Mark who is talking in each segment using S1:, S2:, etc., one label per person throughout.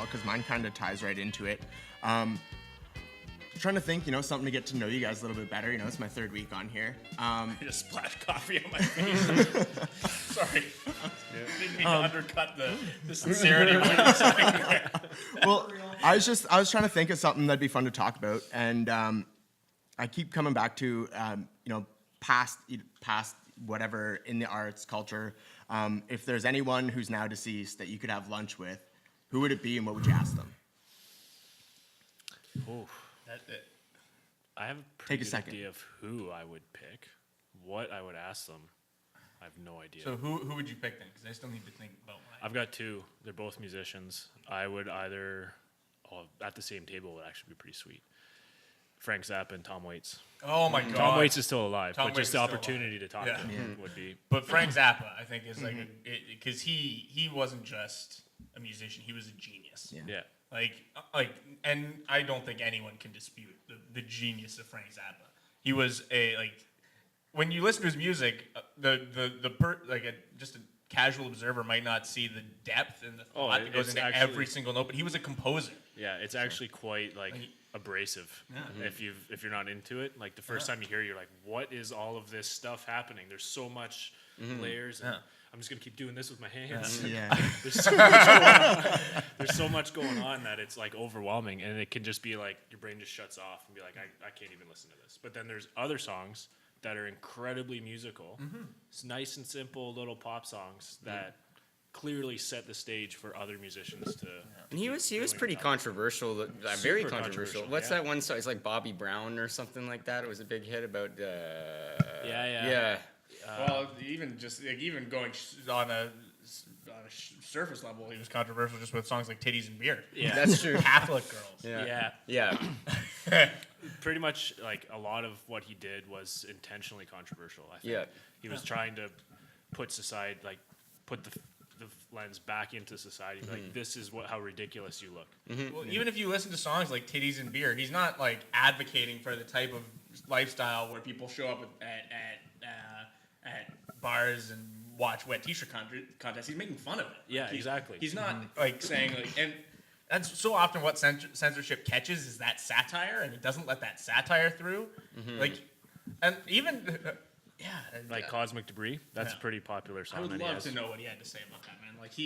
S1: because mine kind of ties right into it. Trying to think, something to get to know you guys a little bit better. It's my third week on here.
S2: I just splashed coffee on my face. Sorry. Didn't mean to undercut the sincerity of what you're saying there.
S1: Well, I was trying to think of something that'd be fun to talk about, and I keep coming back to past whatever in the arts culture. If there's anyone who's now deceased that you could have lunch with, who would it be, and what would you ask them?
S3: I have a pretty good idea of who I would pick. What I would ask them, I have no idea.
S2: So who would you pick then? Because I still need to think about mine.
S3: I've got two. They're both musicians. I would either, at the same table would actually be pretty sweet. Frank Zappa and Tom Waits.
S2: Oh my God.
S3: Tom Waits is still alive,
S2: Tom
S3: but
S2: Waits
S3: just the
S2: is still
S3: opportunity
S2: alive.
S3: to talk to him would be.
S2: But Frank Zappa, I think, is like because he wasn't just a musician; he was a genius.
S3: Yeah.
S2: And I don't think anyone can dispute the genius of Frank Zappa. He was when you listen to his music, just a casual observer might not see the depth and the thought that goes into every single note. But he was a composer.
S3: Yeah, it's actually quite abrasive. If you're not into it, like the first time you hear it, you're like, what is all of this stuff happening? There's so much layers. And I'm just gonna keep doing this with my hands.
S1: Yeah.
S3: There's so much going on. There's so much going on that it's like overwhelming, and it can just be like your brain just shuts off and be like, I can't even listen to this. But then there's other songs that are incredibly musical. It's nice and simple little pop songs that clearly set the stage for other musicians to.
S4: And he was pretty controversial, very controversial. What's that one song? It's like Bobby Brown or something like that. It was a big hit about. Yeah.
S2: Well, even going on a surface level, he was controversial just with songs like "Titties and Beer."
S3: Yeah,
S4: that's true.
S2: Catholic girls.
S3: Yeah. Pretty much, like a lot of what he did was intentionally controversial. I think he was trying to put the lens back into society. Like, this is how ridiculous you look.
S2: Well, even if you listen to songs like "Titties and Beer," he's not like advocating for the type of lifestyle where people show up at bars and watch wet t-shirt contests. He's making fun of it.
S3: Yeah, exactly.
S2: He's not saying and that's so often what censorship catches is that satire, and it doesn't let that satire through. And even
S3: Cosmic Debris. That's a pretty popular song.
S2: I would love to know what he had to say about that, man. Like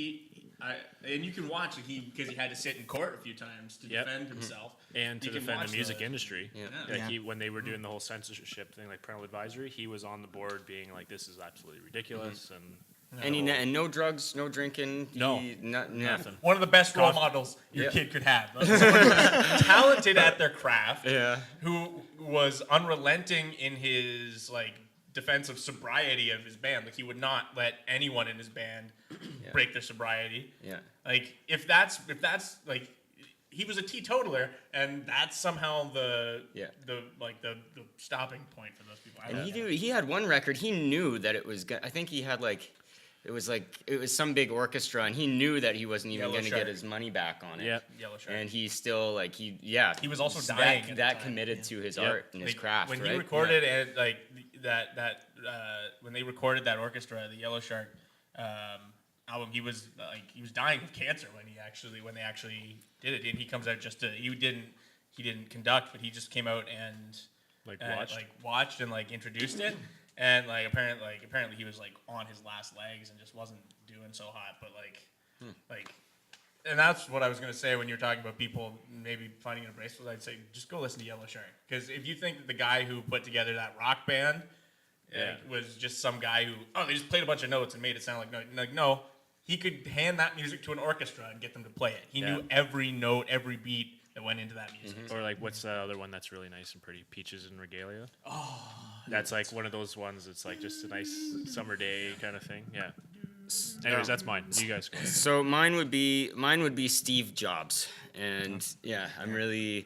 S2: and you can watch it because he had to sit in court a few times to defend himself
S3: and to defend the music industry. When they were doing the whole censorship thing, like parental advisory, he was on the board being like, "This is absolutely ridiculous,"
S4: and no drugs, no drinking.
S3: Nothing.
S2: One of the best role models your kid could have. Talented at their craft.
S4: Yeah.
S2: Who was unrelenting in his defense of sobriety of his band. Like, he would not let anyone in his band break their sobriety.
S4: Yeah.
S2: Like, if that's like, he was a teetotaler, and that's somehow the stopping point for those people.
S4: He had one record. He knew that it was. I think he had it was some big orchestra, and he knew that he wasn't even going to get his money back on it.
S3: Yeah.
S2: Yellow Shark.
S4: And he still he was
S2: also dying
S4: that committed to his art and his craft.
S2: When he recorded it, when they recorded that orchestra, the Yellow Shark album, he was dying of cancer when they actually did it. And he comes out he didn't conduct, but he just came out and watched and introduced it. And apparently he was on his last legs and just wasn't doing so hot. But and that's what I was gonna say when you were talking about people maybe finding it abrasive. I'd say just go listen to Yellow Shark, because if you think that the guy who put together that rock band was just some guy who they just played a bunch of notes and made it sound no, he could hand that music to an orchestra and get them to play it. He knew every note, every beat that went into that music.
S3: Or what's that other one that's really nice and pretty? Peaches and Regalia. Oh, that's one of those ones. It's just a nice summer day kind of thing. Yeah. Anyways, that's mine. You guys go.
S4: So mine would be Steve Jobs, and I'm really,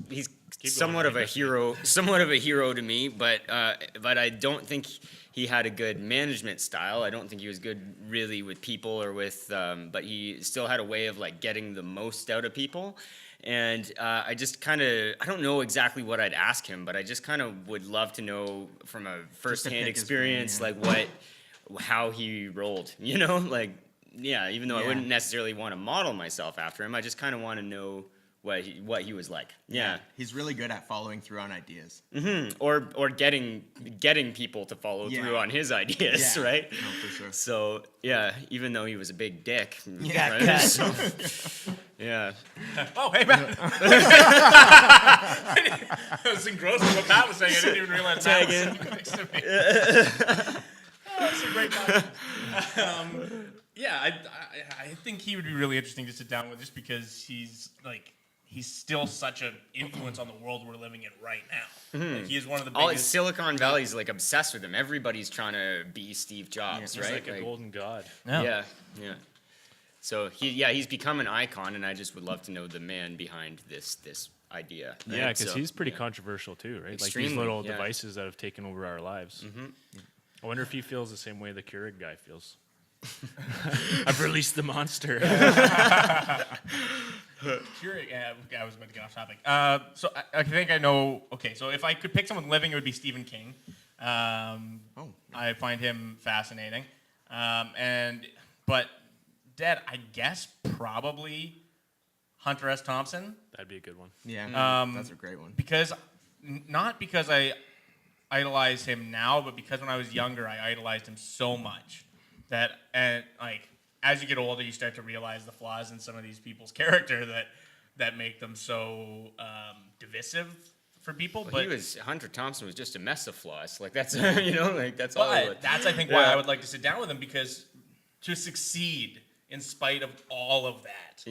S4: he's somewhat of a hero to me, but I don't think he had a good management style. I don't think he was good really with people or with, but he still had a way of getting the most out of people. And I don't know exactly what I'd ask him, but I just kind of would love to know from a first-hand experience, how he rolled, even though I wouldn't necessarily want to model myself after him, I just kind of want to know what he was like. Yeah.
S1: He's really good at following through on ideas.
S4: Or getting people to follow through on his ideas,
S1: Yeah.
S4: right?
S1: No, for sure.
S4: So even though he was a big dick.
S1: Yeah,
S4: right?
S1: cat.
S4: So, yeah.
S2: Oh, hey, Matt. I was engrossed in what Matt was saying. I didn't even realize Matt was sitting next to me. That's a great time. I think he would be really interesting to sit down with, just because he's still such an influence on the world we're living in right now. Like, he is one of the
S4: All
S2: biggest.
S4: Silicon Valley's like obsessed with him. Everybody's trying to be Steve Jobs,
S3: He's
S4: right?
S3: like a golden god.
S4: Yeah. So he's become an icon, and I just would love to know the man behind this idea. Right?
S3: Yeah, because
S4: So,
S3: he's pretty controversial too, right? Like
S4: Extremely,
S3: these little
S4: yeah.
S3: devices that have taken over our lives. I wonder if he feels the same way the Keurig guy feels. I've released the monster.
S2: Keurig, I was about to get off topic. So I think I know. Okay, so if I could pick someone living, it would be Stephen King. I find him fascinating. But dead, I guess probably Hunter S. Thompson.
S3: That'd be a good one.
S1: Yeah, that's a great one.
S2: Not because I idolize him now, but because when I was younger, I idolized him so much that, and like, as you get older, you start to realize the flaws in some of these people's character that make them so divisive for people.
S4: Well, Hunter Thompson was just a mess of flaws. Like that's that's all.
S2: But that's, I think, why I would like to sit down with him, because to succeed in spite of all of that,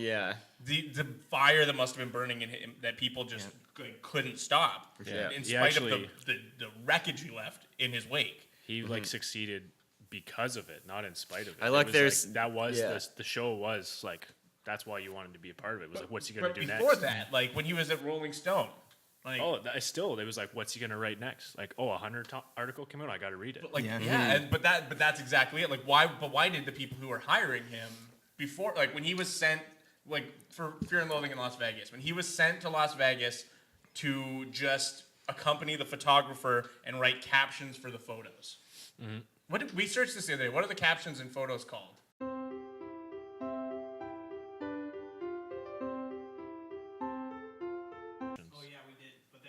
S2: the fire that must have been burning in him that people just couldn't stop, in spite of the wreckage he left in his wake.
S3: He succeeded because of it, not in spite of it.
S4: I like
S3: the show was like, that's why you wanted to be a part of it. It was like, what's he gonna do next?
S2: Before that, like when he was at Rolling Stone, like,
S3: it was like, what's he gonna write next? Like, a Hunter article came out, I gotta read it.
S2: but that's exactly it. Like, why did the people who were hiring him before, like when he was sent, like for Fear and Loathing in Las Vegas, when he was sent to Las Vegas to just accompany the photographer and write captions for the photos. What did we searched this the other day? What are the captions and photos called?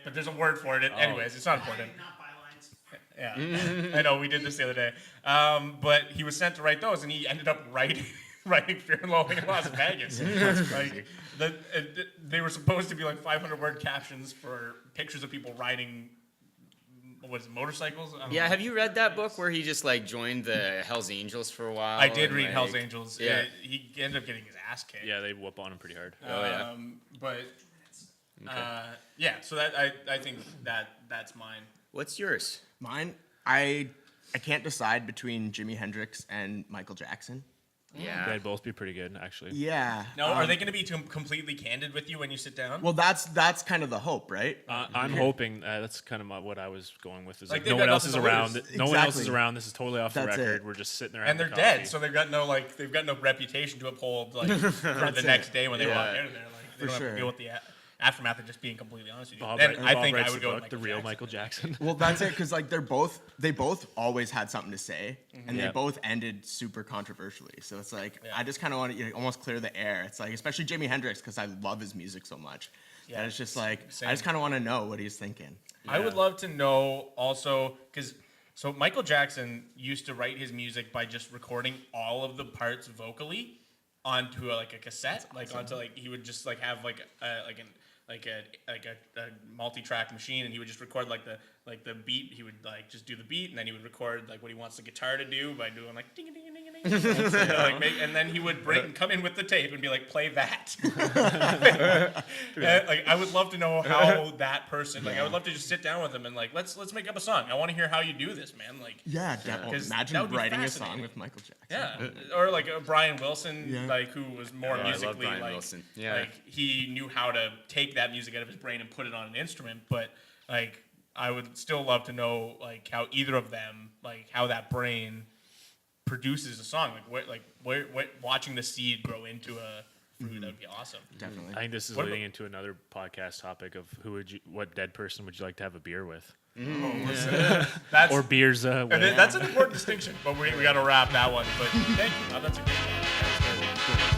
S2: But there's a word for it. Anyways, it's not important.
S5: Not bylines.
S2: Yeah, I know, we did this the other day. But he was sent to write those, and he ended up writing Fear and Loathing in Las Vegas. Like, they were supposed to be like 500-word captions for pictures of people riding, what is it, motorcycles? I don't know.
S4: Have you read that book where he just like joined the Hell's Angels for a while?
S2: I did read
S4: like,
S2: Hell's Angels.
S4: Yeah.
S2: He ended up getting his ass kicked.
S3: Yeah, they whoop on him pretty hard.
S2: But so that I think that's mine.
S4: What's yours?
S1: Mine, I can't decide between Jimi Hendrix and Michael Jackson.
S4: Yeah.
S3: They'd both be pretty good, actually.
S1: Yeah.
S2: Now, are they going to be completely candid with you when you sit down?
S1: Well, that's kind of the hope, right?
S3: I'm hoping that's kind of what I was going with. Is
S2: Like,
S3: like
S2: they've
S3: no
S2: got
S3: one else
S2: nothing
S3: is
S2: to
S3: around.
S2: lose.
S3: No one else is
S1: Exactly.
S3: around. This is totally off the
S1: That's
S3: record.
S1: it.
S3: We're just sitting there.
S2: And they're
S3: having
S2: dead,
S3: coffee.
S2: so they've got no reputation to uphold, like for the next day when they walk out of there. Like, they don't have
S1: sure.
S2: to deal with the aftermath of just being completely honest with you.
S3: Bob,
S2: Then I
S3: Bob
S2: think
S3: writes
S2: I would
S3: the
S2: go
S3: book,
S2: with
S3: the real Michael Jackson.
S1: Well, that's it, because like they both always had something to say, and they
S3: Yeah.
S1: both ended super controversially. So it's like I just kind of want to almost clear the air. It's like, especially Jimi Hendrix, because I love his music so much.
S2: Yeah,
S1: And it's just like
S2: same.
S1: I just kind of want to know what he's thinking.
S2: I would love to know also, because so Michael Jackson used to write his music by just recording all of the parts vocally onto a cassette, onto he would just have a multi-track machine, and he would just record the beat. He would just do the beat, and then he would record what he wants the guitar to do by doing ding ding ding ding ding, and then he would come in with the tape and be like, play that. I would love to know how that person. I would love to just sit down with him and let's make up a song. I want to hear how you do this, man.
S1: Yeah, definitely.
S2: 'cause that
S1: Imagine
S2: would be
S1: writing a
S2: fascinating.
S1: song with Michael Jackson.
S2: Yeah, or Brian Wilson,
S1: Yeah.
S2: who was more
S4: Oh, I love
S2: musically
S4: Brian Wilson. Yeah.
S2: he knew how to take that music out of his brain and put it on an instrument. But I would still love to know how either of them how that brain produces a song. Where watching the seed grow into a fruit, that would be awesome.
S1: Definitely.
S3: I think this is
S2: What
S3: leading into another podcast topic of what dead person would you like to have a beer with,
S2: That's
S3: or beers?
S2: and that's an important distinction. But we got to wrap that one. But thank you. That's a great one.
S5: Let's go.